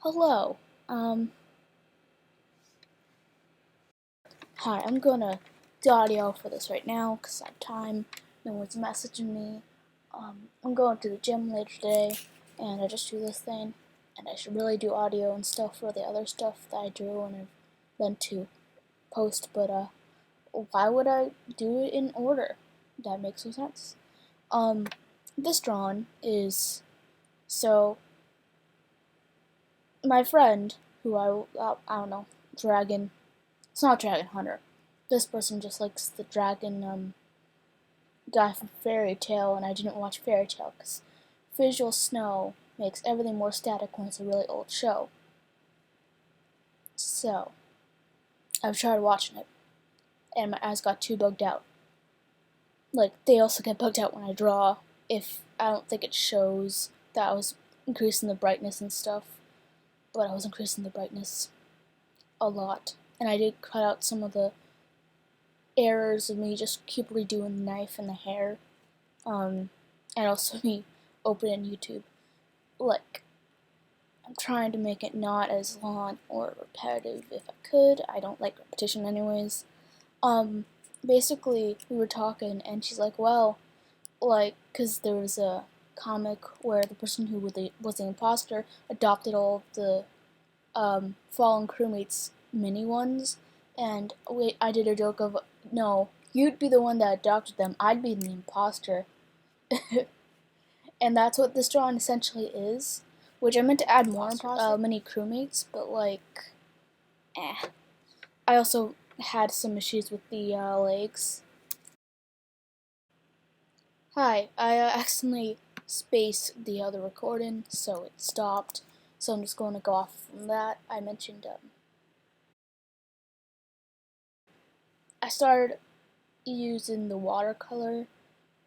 Hello. Hi, I'm gonna do audio for this right now because I have time. No one's messaging me. I'm going to the gym later today, and I just do this thing, and I should really do audio and stuff for the other stuff that I drew and I've meant to post, but why would I do it in order? That makes no sense. This drawing is so my friend who I don't know, dragon. It's not Dragon Hunter. This person just likes the dragon guy from Fairy Tale, and I didn't watch Fairy Tale because visual snow makes everything more static when it's a really old show. So, I've tried watching it, and my eyes got too bugged out. Like, they also get bugged out when I draw if I don't think it shows that I was increasing the brightness and stuff, but I was increasing the brightness a lot. And I did cut out some of the errors of me just keep redoing the knife and the hair, and also me opening YouTube. Like, I'm trying to make it not as long or repetitive if I could. I don't like repetition anyways. Basically, we were talking, and she's like, well, like, because there was a comic where the person who was the imposter adopted all of the fallen crewmates mini ones, and I did a joke of, no, you'd be the one that adopted them, I'd be the imposter. And that's what this drawing essentially is, which I meant to add more mini crewmates, but like, I also had some issues with the legs. Hi, I accidentally spaced the other recording, so it stopped. So I'm just going to go off from that. I mentioned I started using the watercolor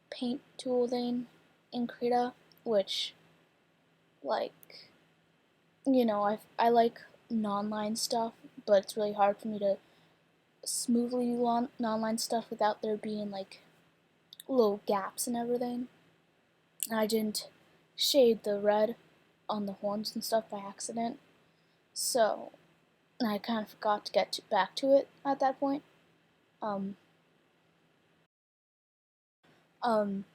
paint tool thing in Krita, which, like, I like non-line stuff, but it's really hard for me to smoothly do non-line stuff without there being, like, little gaps and everything. And I didn't shade the red on the horns and stuff by accident, so I kind of forgot to get back to it at that point. Um, um,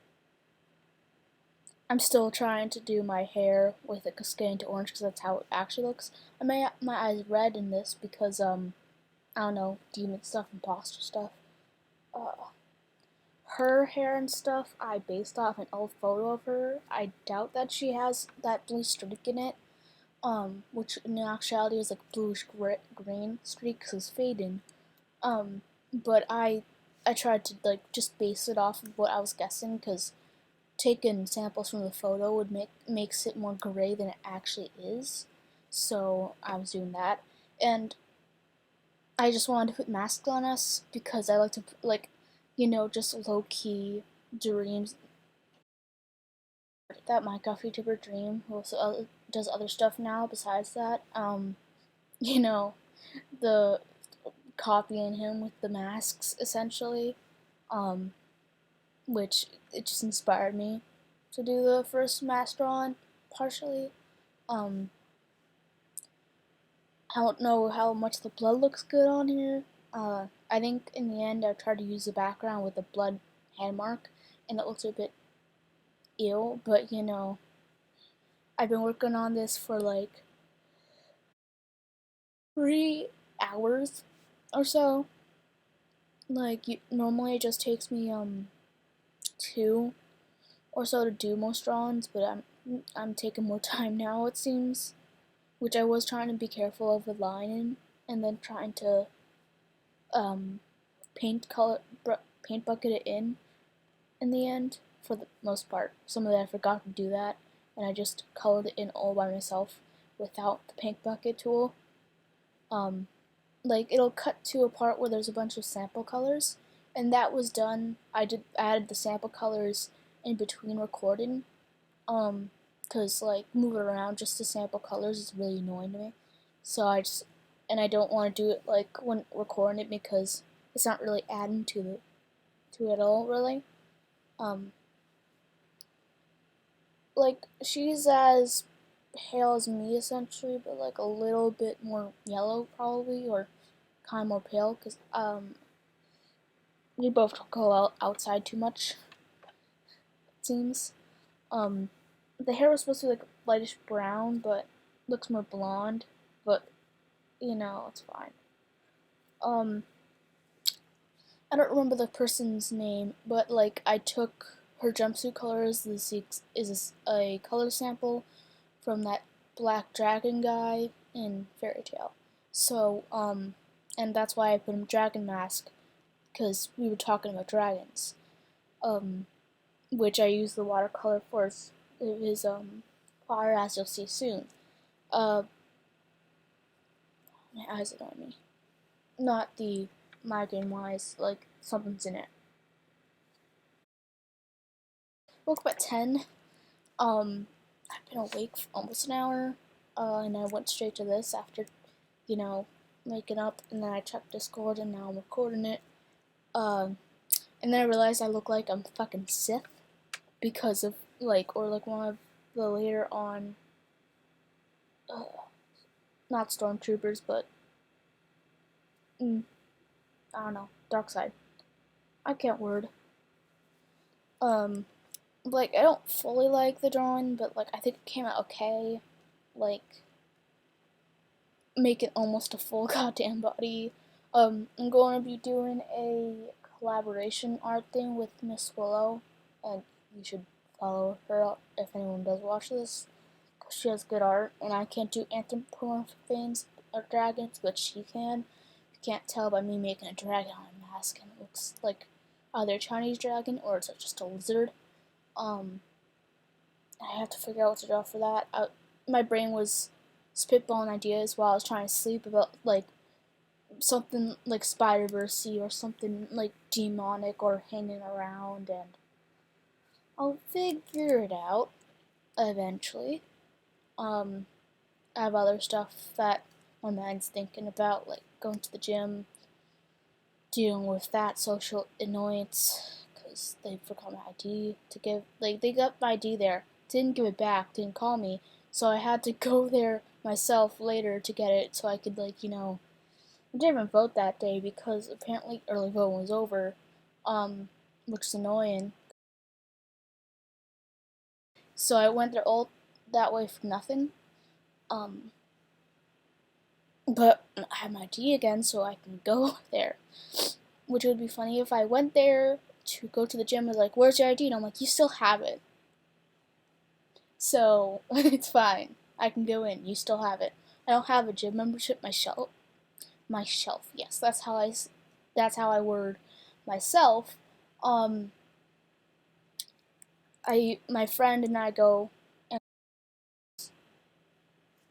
I'm still trying to do my hair with a cascade into orange because that's how it actually looks. I made my eyes red in this because I don't know, demon stuff, imposter stuff. Her hair and stuff I based off an old photo of her. I doubt that she has that blue streak in it, which in actuality is like bluish green streak because it's fading. But I tried to like just base it off of what I was guessing because taking samples from the photo would makes it more gray than it actually is. So I was doing that, and I just wanted to put masks on us because I like to just low key dreams that Minecraft YouTuber Dream, who also does other stuff now besides that. You know, the copying him with the masks essentially, um, which it just inspired me to do the first mask drawing partially. Um, I don't know how much the blood looks good on here. I think in the end I tried to use the background with the blood hand mark, and it looks a bit ill, but I've been working on this for like 3 hours or so. Like, normally it just takes me 2 or so to do most drawings, but I'm taking more time now, it seems, which I was trying to be careful of with lining, and then trying to um, paint bucket it in the end for the most part. Some of that I forgot to do that, and I just colored it in all by myself without the paint bucket tool. Like, it'll cut to a part where there's a bunch of sample colors, and that was done. I added the sample colors in between recording, because like moving around just to sample colors is really annoying to me. So I don't want to do it like when recording it because it's not really adding to it at all, really. Um, like, she's as pale as me essentially, but like a little bit more yellow probably, or kind of more pale, because we both don't go outside too much, it seems. Um, the hair was supposed to be like lightish brown, but looks more blonde, but you know, it's fine. Um, I don't remember the person's name, but like I took her jumpsuit color is a color sample from that black dragon guy in Fairy Tale. So, and that's why I put him dragon mask, because we were talking about dragons. Um, which I used the watercolor for his fire, as you'll see soon. Uh, my eyes annoy me. Not the migraine wise, like something's in it. Woke up at 10. I've been awake for almost an hour, and I went straight to this after, you know, waking up, and then I checked Discord, and now I'm recording it. And then I realized I look like I'm fucking Sith because of like one of the later on, uh, not stormtroopers, but I don't know, dark side. I can't word. Um, like I don't fully like the drawing, but like I think it came out okay. Like make it almost a full goddamn body. I'm going to be doing a collaboration art thing with Miss Willow, and you should follow her if anyone does watch this, because she has good art, and I can't do anthropomorphic things or dragons, but she can. You can't tell by me making a dragon on a mask, and it looks like either a Chinese dragon or it's just a lizard. Um, I have to figure out what to draw for that. My brain was spitballing ideas while I was trying to sleep about like something like Spider-Verse-y or something like demonic or hanging around, and I'll figure it out eventually. I have other stuff that my mind's thinking about, like going to the gym, dealing with that social annoyance because they forgot my ID to give. Like they got my ID there, didn't give it back, didn't call me, so I had to go there myself later to get it so I could I didn't even vote that day because apparently early voting was over, which is annoying. So I went there all that way for nothing. Um, but I have my ID again, so I can go there. Which would be funny if I went there to go to the gym and was like, "Where's your ID?" And I'm like, "You still have it." So it's fine. I can go in. You still have it. I don't have a gym membership. My shelf. Yes, that's how I word myself. Um, my friend and I go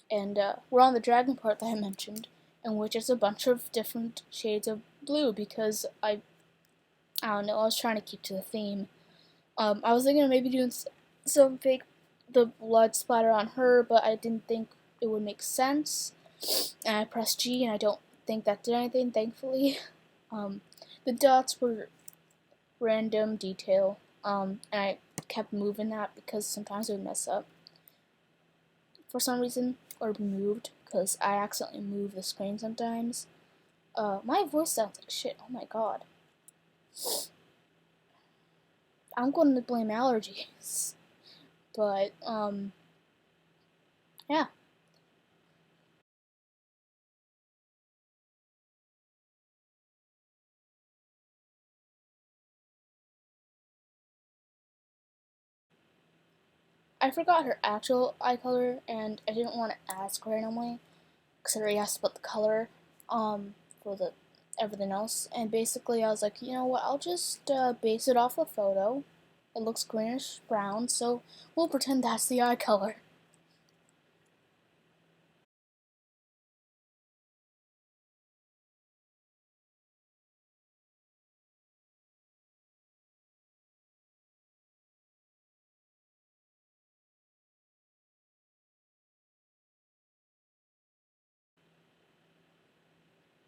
and we're on the dragon part that I mentioned, in which is a bunch of different shades of blue because I don't know, I was trying to keep to the theme. I was thinking of maybe doing some fake the blood splatter on her, but I didn't think it would make sense. And I pressed G, and I don't think that did anything, thankfully. The dots were random detail, and I kept moving that because sometimes it would mess up for some reason, or be moved, because I accidentally move the screen sometimes. My voice sounds like shit, oh my god. I'm going to blame allergies. But, yeah. I forgot her actual eye color, and I didn't want to ask randomly, because I already asked about the color, for the everything else, and basically I was like, you know what, I'll just, base it off a photo. It looks greenish brown, so we'll pretend that's the eye color.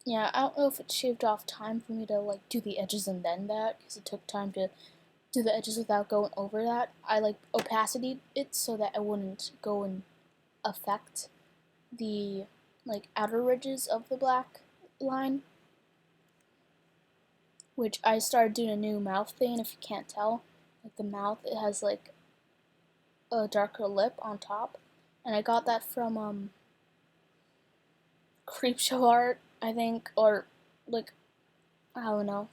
Yeah, I don't know if it shaved off time for me to, like, do the edges and then that, because it took time to do the edges without going over that. I, like, opacity it so that I wouldn't go and affect the like outer ridges of the black line, which I started doing a new mouth thing. If you can't tell, like the mouth, it has like a darker lip on top, and I got that from Creepshow art, I think, or like I don't know.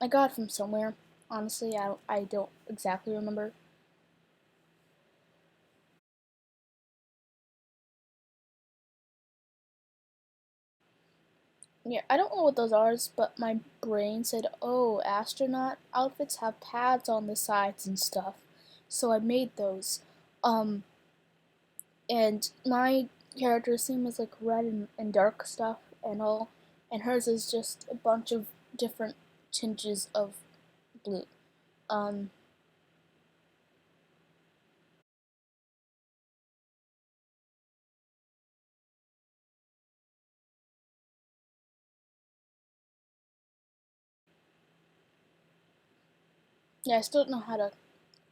I got it from somewhere. Honestly, I don't exactly remember. Yeah, I don't know what those are, but my brain said, "Oh, astronaut outfits have pads on the sides and stuff," so I made those. Um, and my character's theme is like red and dark stuff and all, and hers is just a bunch of different tinges of blue. Um, yeah, I still don't know how to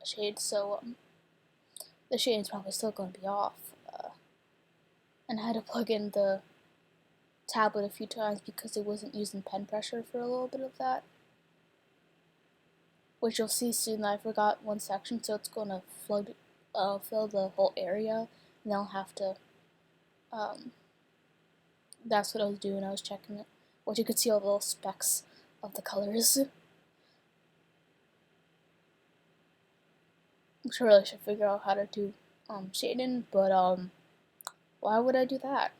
shade, so the shading's probably still going to be off. And I had to plug in the tablet a few times because it wasn't using pen pressure for a little bit of that. Which you'll see soon that I forgot one section, so it's going to fill the whole area, and I'll have to, um, that's what I was doing, I was checking it, which you could see all the little specks of the colors. I'm sure I really should figure out how to do, shading, but, why would I do that?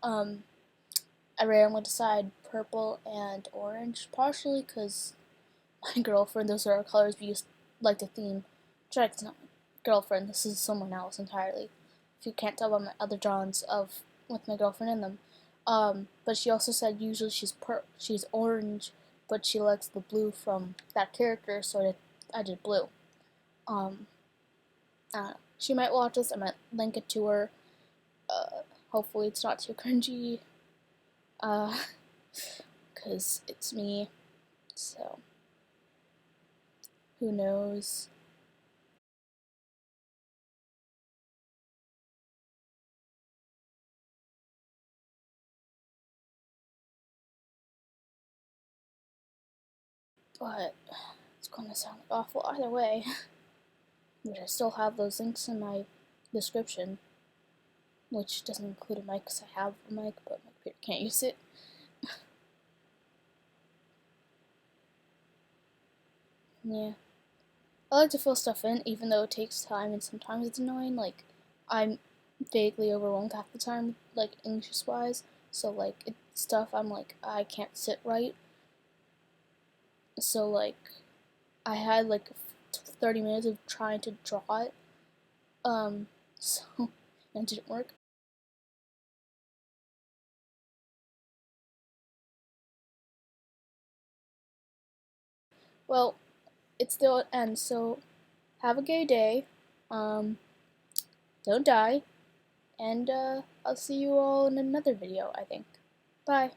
Um, I randomly decided purple and orange, partially because my girlfriend, those are our colors we used, like the theme. Sorry, it's not my girlfriend, this is someone else entirely. If you can't tell by my other drawings of with my girlfriend in them. But she also said usually she's orange, but she likes the blue from that character, so I did blue. Um, she might watch this. I might link it to her. Hopefully it's not too cringy, uh, cause it's me. So who knows? But it's gonna sound awful either way. But I still have those links in my description, which doesn't include a mic because I have a mic, but my computer can't use it. Yeah. I like to fill stuff in, even though it takes time and sometimes it's annoying. Like, I'm vaguely overwhelmed half the time, like, English-wise. So, like, stuff I'm like, I can't sit right. So, like, I had, like, 30 minutes of trying to draw it. So, it didn't work. Well, it still ends, so have a gay day. Um, don't die. And I'll see you all in another video, I think. Bye.